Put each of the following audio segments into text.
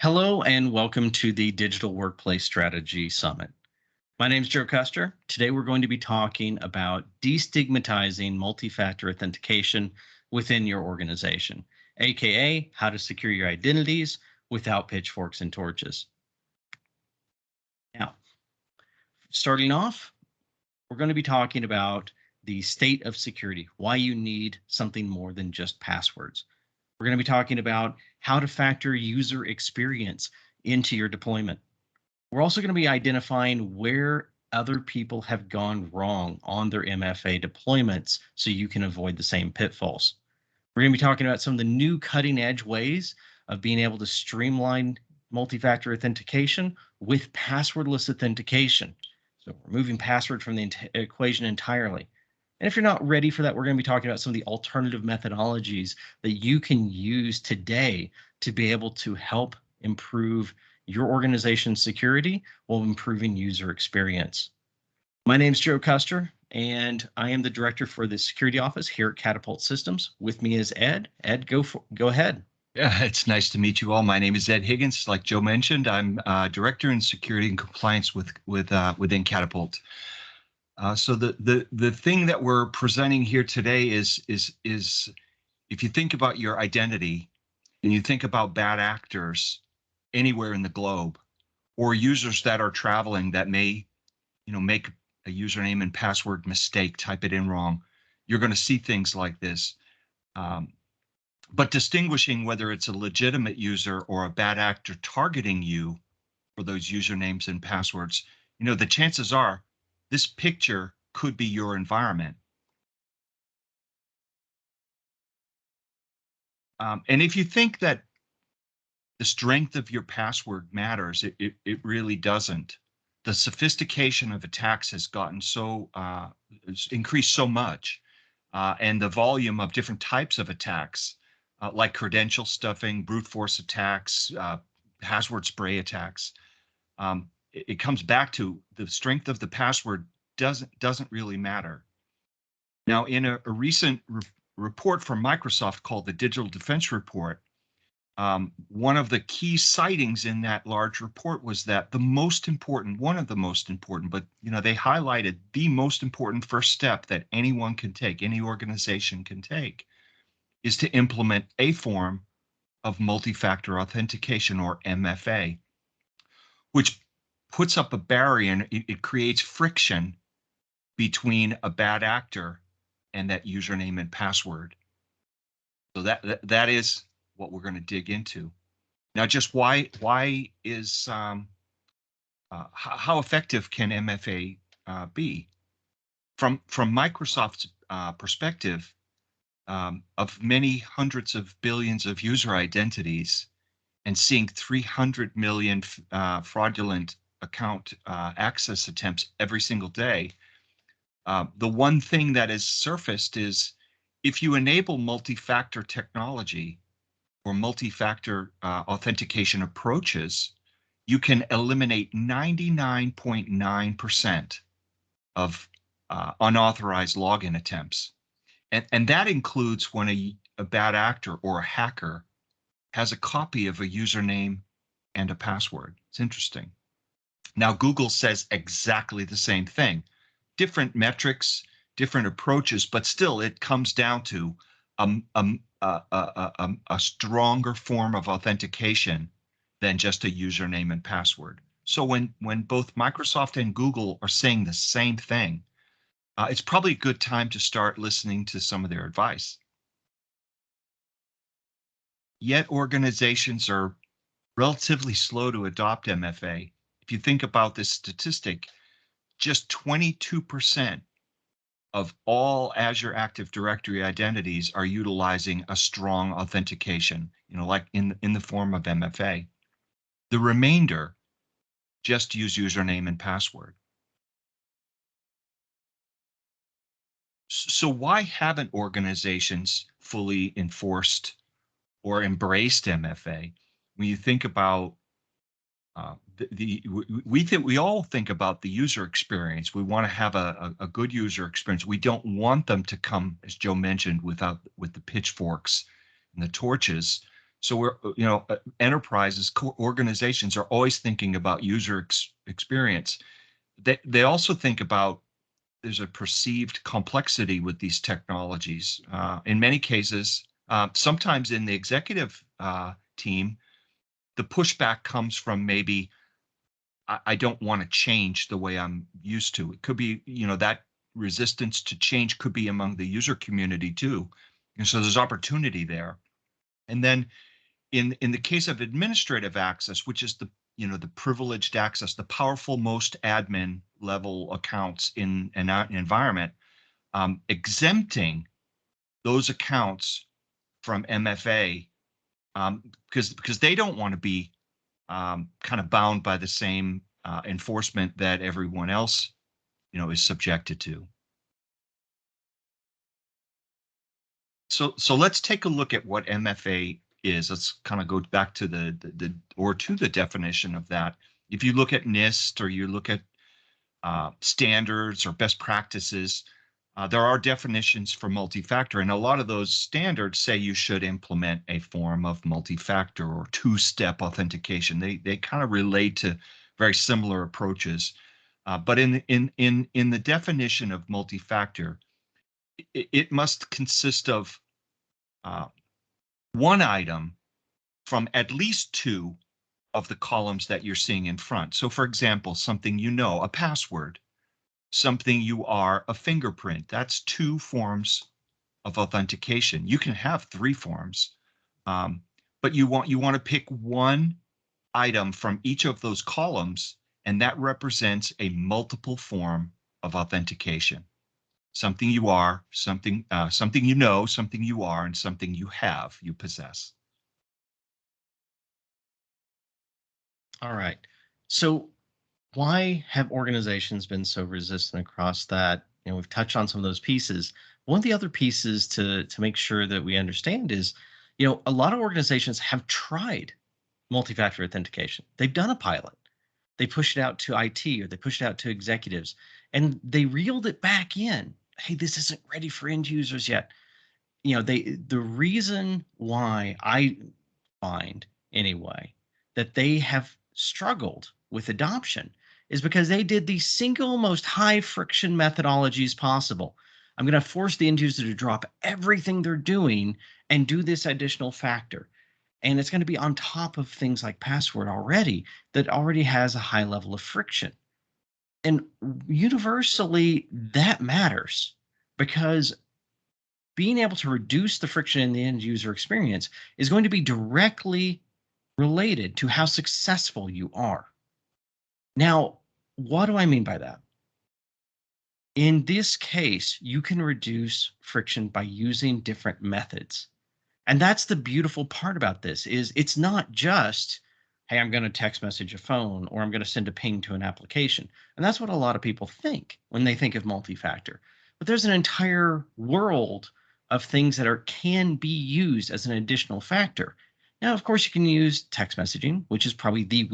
Hello and welcome to the Digital Workplace Strategy Summit. My name is Joe Custer. Today we're going to be talking about destigmatizing multi-factor authentication within your organization, aka how to secure your identities without pitchforks and torches. Now, starting off, we're going to be talking about the state of security, why you need something more than just passwords. We're going to be talking about how to factor user experience into your deployment. We're also going to be identifying where other people have gone wrong on their MFA deployments so you can avoid the same pitfalls. We're going to be talking about some of the new cutting edge ways of being able to streamline multi-factor authentication with passwordless authentication. So removing password from the equation entirely. And if you're not ready for that, we're going to be talking about some of the alternative methodologies that you can use today to be able to help improve your organization's security while improving user experience. My name is Joe Custer, and I am the director for the security office here at Catapult Systems. With me is Ed. Ed, go ahead. Yeah, it's nice to meet you all. My name is Ed Higgins. Like Joe mentioned, I'm director in security and compliance within Catapult. So the thing that we're presenting here today is if you think about your identity and you think about bad actors anywhere in the globe, or users that are traveling that may, make a username and password mistake, type it in wrong, you're going to see things like this. But distinguishing whether it's a legitimate user or a bad actor targeting you for those usernames and passwords, the chances are this picture could be your environment. And if you think that the strength of your password matters, it really doesn't. The sophistication of attacks has gotten increased so much, and the volume of different types of attacks, like credential stuffing, brute force attacks, password spray attacks, it comes back to the strength of the password doesn't really matter. Now, in a recent report from Microsoft called the Digital Defense Report, one of the key sightings in that large report was that one of the most important, but they highlighted the most important first step that anyone can take, any organization can take, is to implement a form of multi-factor authentication, or MFA, which puts up a barrier and it creates friction between a bad actor and that username and password. So that is what we're going to dig into. Now, just why is how effective can MFA be? From Microsoft's perspective, of many hundreds of billions of user identities and seeing 300 million fraudulent account access attempts every single day, the one thing that is surfaced is if you enable multi-factor technology or multi-factor authentication approaches, you can eliminate 99.9% of unauthorized login attempts. And that includes when a bad actor or a hacker has a copy of a username and a password. It's interesting. Now, Google says exactly the same thing. Different metrics, different approaches, but still it comes down to a stronger form of authentication than just a username and password. So when both Microsoft and Google are saying the same thing, it's probably a good time to start listening to some of their advice. Yet organizations are relatively slow to adopt MFA. If you think about this statistic, just 22% of all Azure Active Directory identities are utilizing a strong authentication, like in the form of MFA. The remainder just use username and password. So why haven't organizations fully enforced or embraced MFA? When you think about we all think about the user experience. We want to have a good user experience. We don't want them to come, as Joe mentioned, with the pitchforks and the torches So we're, enterprises, organizations are always thinking about user experience. They also think about there's a perceived complexity with these technologies. In many cases, sometimes in the executive team, the pushback comes from maybe I don't want to change the way I'm used to. It could be, that resistance to change could be among the user community too. And so there's opportunity there. And then in the case of administrative access, which is the privileged access, the powerful most admin level accounts in an environment, exempting those accounts from MFA, because they don't want to be kind of bound by the same enforcement that everyone else, is subjected to. So let's take a look at what MFA is. Let's kind of go back to the definition of that. If you look at NIST or you look at standards or best practices, there are definitions for multi-factor, and a lot of those standards say you should implement a form of multi-factor or two-step authentication. They kind of relate to very similar approaches, but in the definition of multi-factor, it must consist of one item from at least two of the columns that you're seeing in front. So, for example, something a password. Something you are, a fingerprint. That's two forms of authentication. You can have three forms, but you want to pick one item from each of those columns, and that represents a multiple form of authentication. Something you are, something something something you are, and something you possess. All right. So why have organizations been so resistant across that? We've touched on some of those pieces. One of the other pieces to make sure that we understand is, a lot of organizations have tried multi-factor authentication. They've done a pilot. They pushed it out to IT or they pushed it out to executives, and they reeled it back in. Hey, this isn't ready for end users yet. The reason why I find anyway that they have struggled with adoption is because they did the single most high friction methodologies possible. I'm going to force the end user to drop everything they're doing and do this additional factor. And it's going to be on top of things like password already that already has a high level of friction. And universally, that matters because being able to reduce the friction in the end user experience is going to be directly related to how successful you are. Now, what do I mean by that? In this case, you can reduce friction by using different methods. And that's the beautiful part about this is it's not just, hey, I'm going to text message a phone or I'm going to send a ping to an application. And that's what a lot of people think when they think of multi-factor. But there's an entire world of things that can be used as an additional factor. Now, of course, you can use text messaging, which is probably the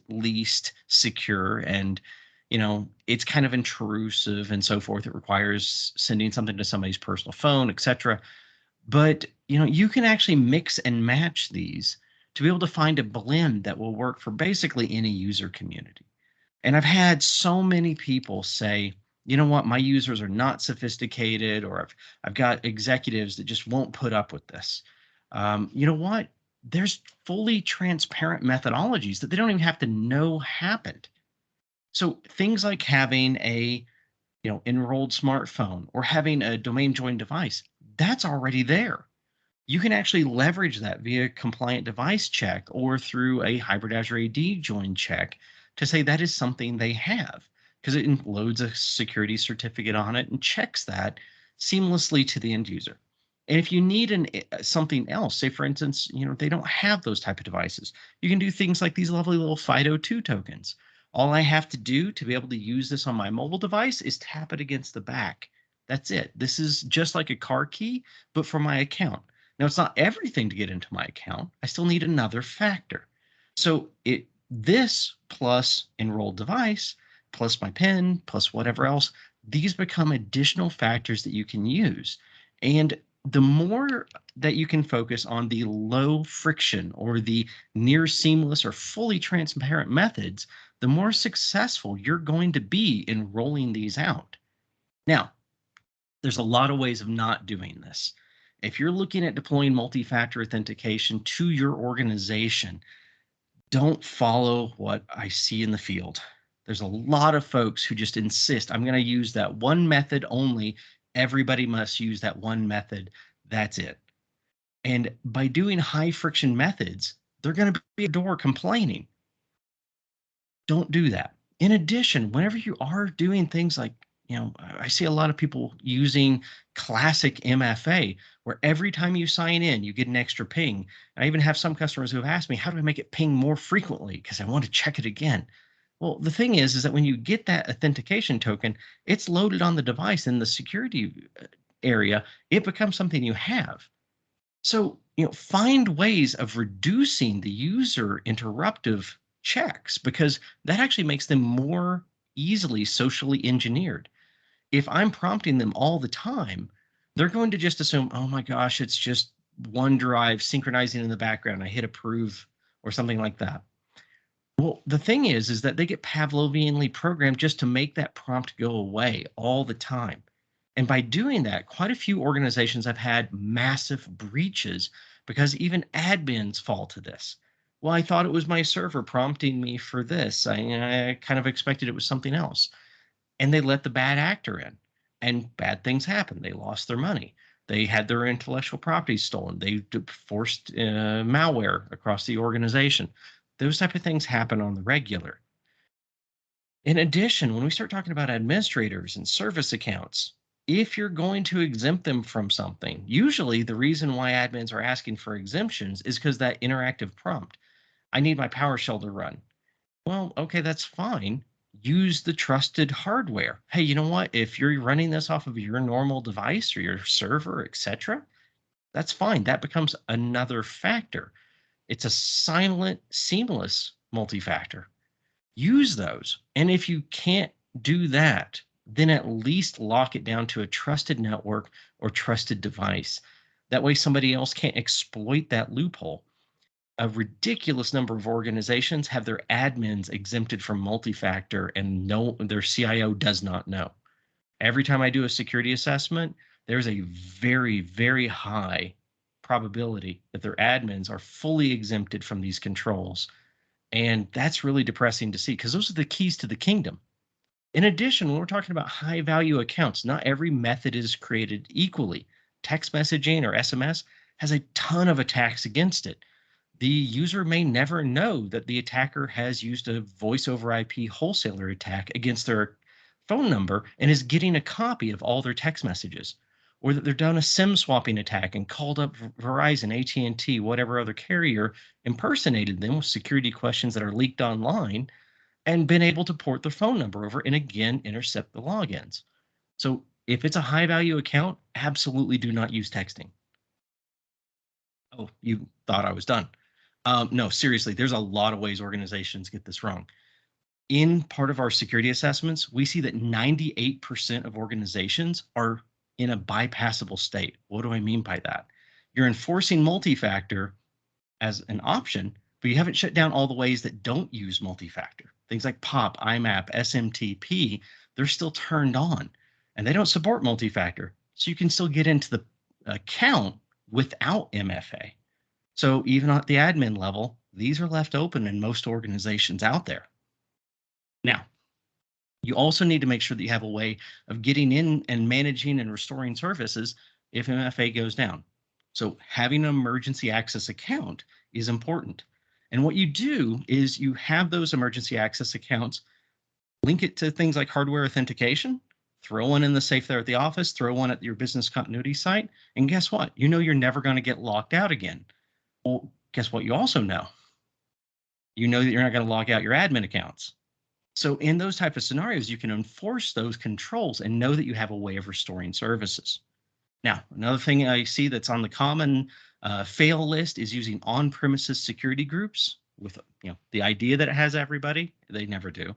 least secure, and it's kind of intrusive and so forth. It requires sending something to somebody's personal phone, etc. But you can actually mix and match these to be able to find a blend that will work for basically any user community. And I've had so many people say, you know what, my users are not sophisticated, or I've got executives that just won't put up with this. You know what? There's fully transparent methodologies that they don't even have to know happened. So things like having a enrolled smartphone or having a domain joined device, that's already there. You can actually leverage that via compliant device check or through a hybrid Azure AD join check to say that is something they have, because it loads a security certificate on it and checks that seamlessly to the end user. And if you need something else, say for instance, they don't have those type of devices, you can do things like these lovely little FIDO2 tokens. All I have to do to be able to use this on my mobile device is tap it against the back. That's it. This is just like a car key, but for my account. Now, it's not everything to get into my account. I still need another factor. So this plus enrolled device, plus my PIN, plus whatever else, these become additional factors that you can use. And the more that you can focus on the low friction or the near seamless or fully transparent methods, the more successful you're going to be in rolling these out. Now, there's a lot of ways of not doing this. If you're looking at deploying multi-factor authentication to your organization, don't follow what I see in the field. There's a lot of folks who just insist, I'm going to use that one method only. Everybody must use that one method. That's it. And by doing high friction methods, they're going to be at the door complaining. Don't do that. In addition, whenever you are doing things like, I see a lot of people using classic MFA, where every time you sign in, you get an extra ping. I even have some customers who have asked me, how do I make it ping more frequently? Because I want to check it again. Well, the thing is that when you get that authentication token, it's loaded on the device in the security area. It becomes something you have. So, find ways of reducing the user interruptive checks, because that actually makes them more easily socially engineered. If I'm prompting them all the time, they're going to just assume, oh my gosh, it's just OneDrive synchronizing in the background. I hit approve or something like that. Well, the thing is that they get Pavlovianly programmed just to make that prompt go away all the time. And by doing that, quite a few organizations have had massive breaches because even admins fall to this. Well, I thought it was my server prompting me for this. I kind of expected it was something else. And they let the bad actor in, and bad things happen. They lost their money. They had their intellectual property stolen. They forced malware across the organization. Those type of things happen on the regular. In addition, when we start talking about administrators and service accounts, if you're going to exempt them from something, usually the reason why admins are asking for exemptions is because that interactive prompt, I need my PowerShell to run. Well, okay, that's fine. Use the trusted hardware. Hey, you know what? If you're running this off of your normal device or your server, etc., that's fine. That becomes another factor. It's a silent, seamless multi-factor. Use those. And if you can't do that, then at least lock it down to a trusted network or trusted device. That way somebody else can't exploit that loophole. A ridiculous number of organizations have their admins exempted from multi-factor, and their CIO does not know. Every time I do a security assessment, there's a very, very high probability that their admins are fully exempted from these controls. And that's really depressing to see, because those are the keys to the kingdom. In addition, when we're talking about high value accounts, not every method is created equally. Text messaging or SMS has a ton of attacks against it. The user may never know that the attacker has used a voice over IP wholesaler attack against their phone number and is getting a copy of all their text messages, or that they've done a SIM swapping attack and called up Verizon, AT&T, whatever other carrier, impersonated them with security questions that are leaked online, and been able to port their phone number over and again intercept the logins. So if it's a high value account, absolutely do not use texting. Oh, you thought I was done. No, seriously, there's a lot of ways organizations get this wrong. In part of our security assessments, we see that 98% of organizations are in a bypassable state. What do I mean by that? You're enforcing multi-factor as an option, but you haven't shut down all the ways that don't use multi-factor. Things like POP, IMAP, SMTP, they're still turned on, and they don't support multi-factor. So you can still get into the account without MFA. So even at the admin level, these are left open in most organizations out there. Now, you also need to make sure that you have a way of getting in and managing and restoring services if MFA goes down. So having an emergency access account is important. And what you do is you have those emergency access accounts, link it to things like hardware authentication, throw one in the safe there at the office, throw one at your business continuity site, and guess what? You know you're never going to get locked out again. Well, guess what you also know? You know that you're not going to lock out your admin accounts. So in those type of scenarios, you can enforce those controls and know that you have a way of restoring services. Now, another thing I see that's on the common fail list is using on-premises security groups with the idea that it has everybody. They never do.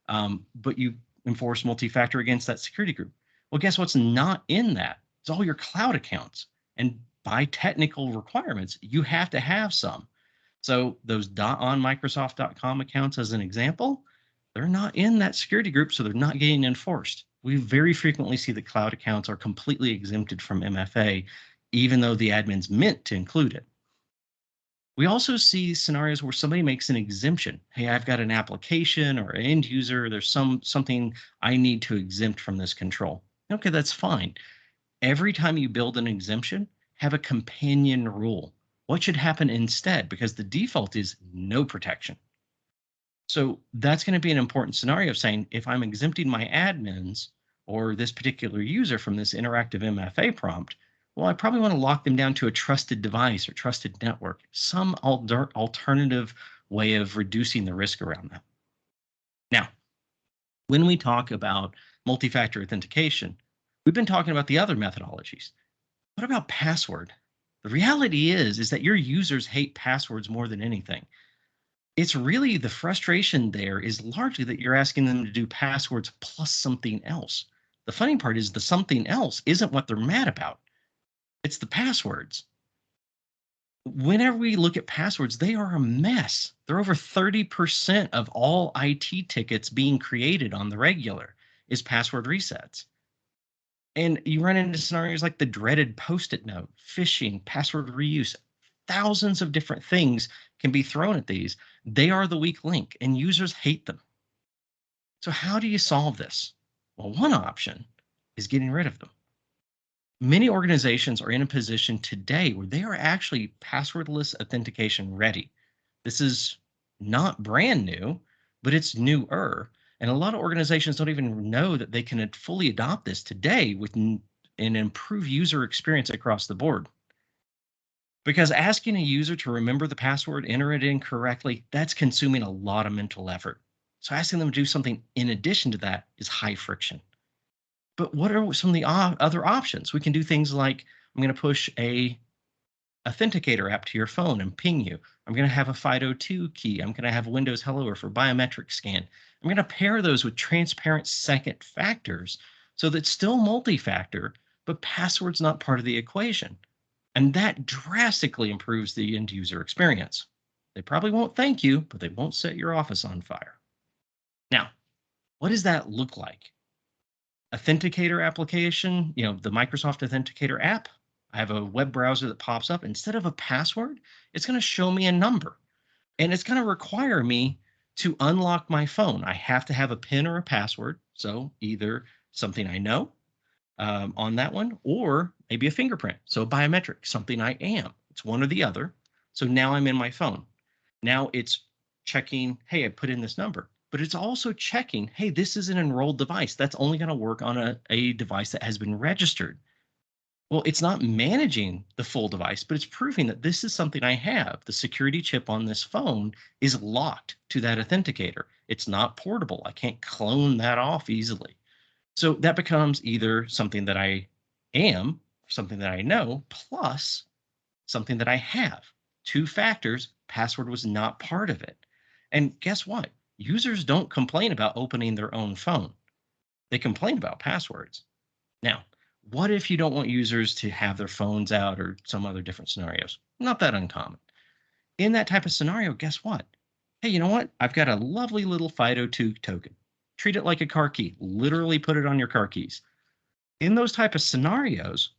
But you enforce multi-factor against that security group. Well, guess what's not in that? It's all your cloud accounts. And by technical requirements, you have to have some. So those .on Microsoft.com accounts, as an example, they're not in that security group, so they're not getting enforced. We very frequently see that cloud accounts are completely exempted from MFA, even though the admins meant to include it. We also see scenarios where somebody makes an exemption. Hey, I've got an application or an end user. There's something I need to exempt from this control. Okay, that's fine. Every time you build an exemption, have a companion rule. What should happen instead? Because the default is no protection. So that's going to be an important scenario of saying, if I'm exempting my admins or this particular user from this interactive MFA prompt, well, I probably want to lock them down to a trusted device or trusted network, some alternative way of reducing the risk around that. Now, when we talk about multi-factor authentication, we've been talking about the other methodologies. What about password? The reality is that your users hate passwords more than anything. It's really the frustration there is largely that you're asking them to do passwords plus something else. The funny part is the something else isn't what they're mad about. It's the passwords. Whenever we look at passwords, they are a mess. They're over 30% of all IT tickets being created on the regular is password resets. And you run into scenarios like the dreaded post-it note, phishing, password reuse. Thousands of different things can be thrown at these. They are the weak link, and users hate them. So how do you solve this? Well, one option is getting rid of them. Many organizations are in a position today where they are actually passwordless authentication ready. This is not brand new, but it's newer. And a lot of organizations don't even know that they can fully adopt this today with an improved user experience across the board. Because asking a user to remember the password, enter it in correctly, that's consuming a lot of mental effort. So asking them to do something in addition to that is high friction. But what are some of the other options? We can do things like, I'm going to push a Authenticator app to your phone and ping you. I'm going to have a FIDO2 key. I'm going to have Windows Hello or for biometric scan. I'm going to pair those with transparent second factors so that it's still multi-factor, but password's not part of the equation. And that drastically improves the end user experience. They probably won't thank you, but they won't set your office on fire. Now, what does that look like? Authenticator application, the Microsoft Authenticator app. I have a web browser that pops up. Instead of a password, it's going to show me a number. And it's going to require me to unlock my phone. I have to have a PIN or a password. So either something I know on that one, or maybe a fingerprint. So biometric, something I am. It's one or the other. So now I'm in my phone. Now it's checking, hey, I put in this number, but it's also checking, hey, this is an enrolled device. That's only going to work on a device that has been registered. Well, it's not managing the full device, but it's proving that this is something I have. The security chip on this phone is locked to that authenticator. It's not portable. I can't clone that off easily. So that becomes either something that I am, something that I know, plus something that I have. Two factors, password was not part of it. And guess what? Users don't complain about opening their own phone. They complain about passwords. Now, what if you don't want users to have their phones out or some other different scenarios? Not that uncommon. In that type of scenario, guess what? Hey, you know what? I've got a lovely little FIDO2 token. Treat it like a car key. Literally put it on your car keys. In those type of scenarios,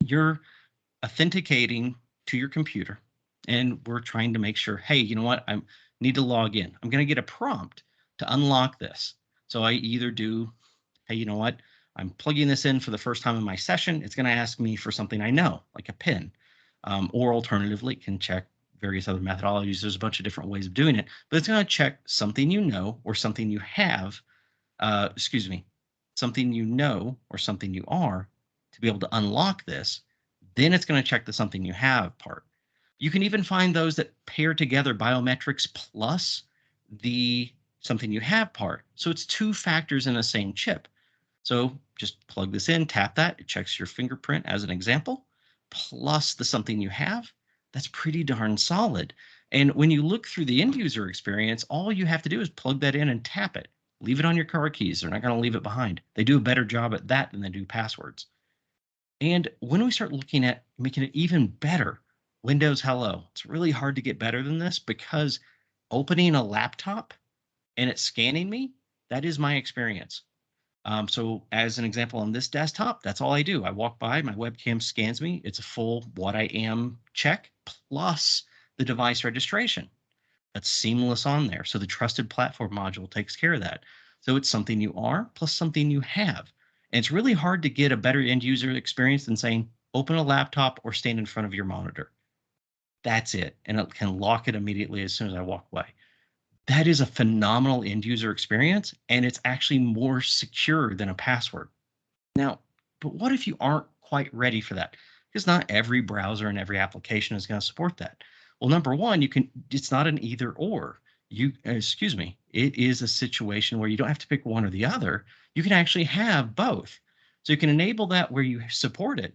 you're authenticating to your computer, and we're trying to make sure, hey, you know what? I need to log in. I'm going to get a prompt to unlock this. So I either do, hey, you know what? I'm plugging this in for the first time in my session. It's going to ask me for something I know, like a PIN, or alternatively, it can check various other methodologies. There's a bunch of different ways of doing it, but it's going to check something you know or something you have, something you know or something you are to be able to unlock this. Then it's going to check the something you have part. You can even find those that pair together biometrics plus the something you have part. So it's two factors in the same chip. So just plug this in, tap that, it checks your fingerprint as an example, plus the something you have. That's pretty darn solid. And when you look through the end user experience, all you have to do is plug that in and tap it. Leave it on your car keys. They're not going to leave it behind. They do a better job at that than they do passwords. And when we start looking at making it even better, Windows Hello, it's really hard to get better than this because opening a laptop and it's scanning me, that is my experience. So as an example on this desktop, that's all I do. I walk by, my webcam scans me. It's a full what I am check plus the device registration. That's seamless on there. So the trusted platform module takes care of that. So it's something you are plus something you have. And it's really hard to get a better end user experience than saying, open a laptop or stand in front of your monitor. That's it. And it can lock it immediately as soon as I walk away. That is a phenomenal end user experience. And it's actually more secure than a password. Now, but what if you aren't quite ready for that? Because not every browser and every application is going to support that. Well, number one, it's not an either or. Excuse me, it is a situation where you don't have to pick one or the other. You can actually have both. So you can enable that where you support it.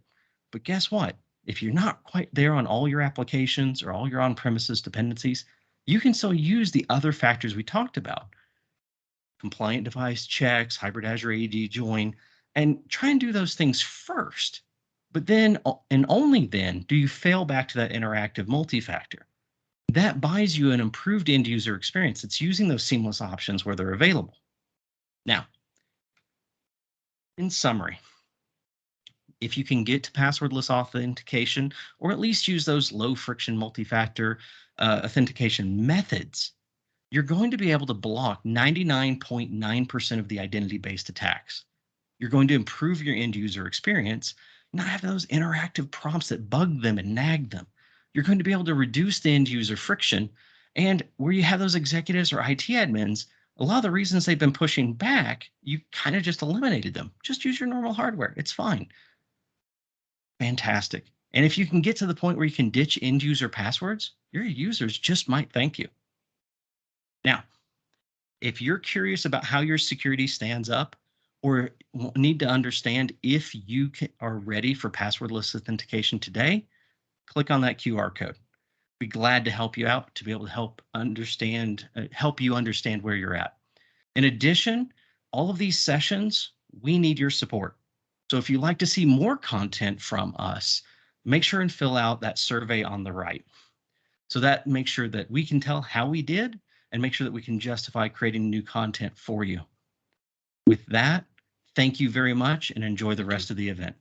But guess what? If you're not quite there on all your applications or all your on-premises dependencies, you can still use the other factors we talked about. Compliant device checks, hybrid Azure AD join, and try and do those things first. But then, and only then, do you fail back to that interactive multi-factor. That buys you an improved end user experience. It's using those seamless options where they're available. Now, in summary, if you can get to passwordless authentication, or at least use those low friction multi-factor authentication methods, you're going to be able to block 99.9% of the identity-based attacks. You're going to improve your end user experience, not have those interactive prompts that bug them and nag them. You're going to be able to reduce the end user friction. And where you have those executives or IT admins, a lot of the reasons they've been pushing back, you kind of just eliminated them. Just use your normal hardware. It's fine. Fantastic. And if you can get to the point where you can ditch end user passwords, your users just might thank you. Now, if you're curious about how your security stands up or need to understand if you are ready for passwordless authentication today, click on that QR code. Be glad to help you out to be able to help you understand where you're at. In addition, all of these sessions, we need your support. So if you'd like to see more content from us, make sure and fill out that survey on the right. So that makes sure that we can tell how we did and make sure that we can justify creating new content for you. With that, thank you very much and enjoy the rest of the event.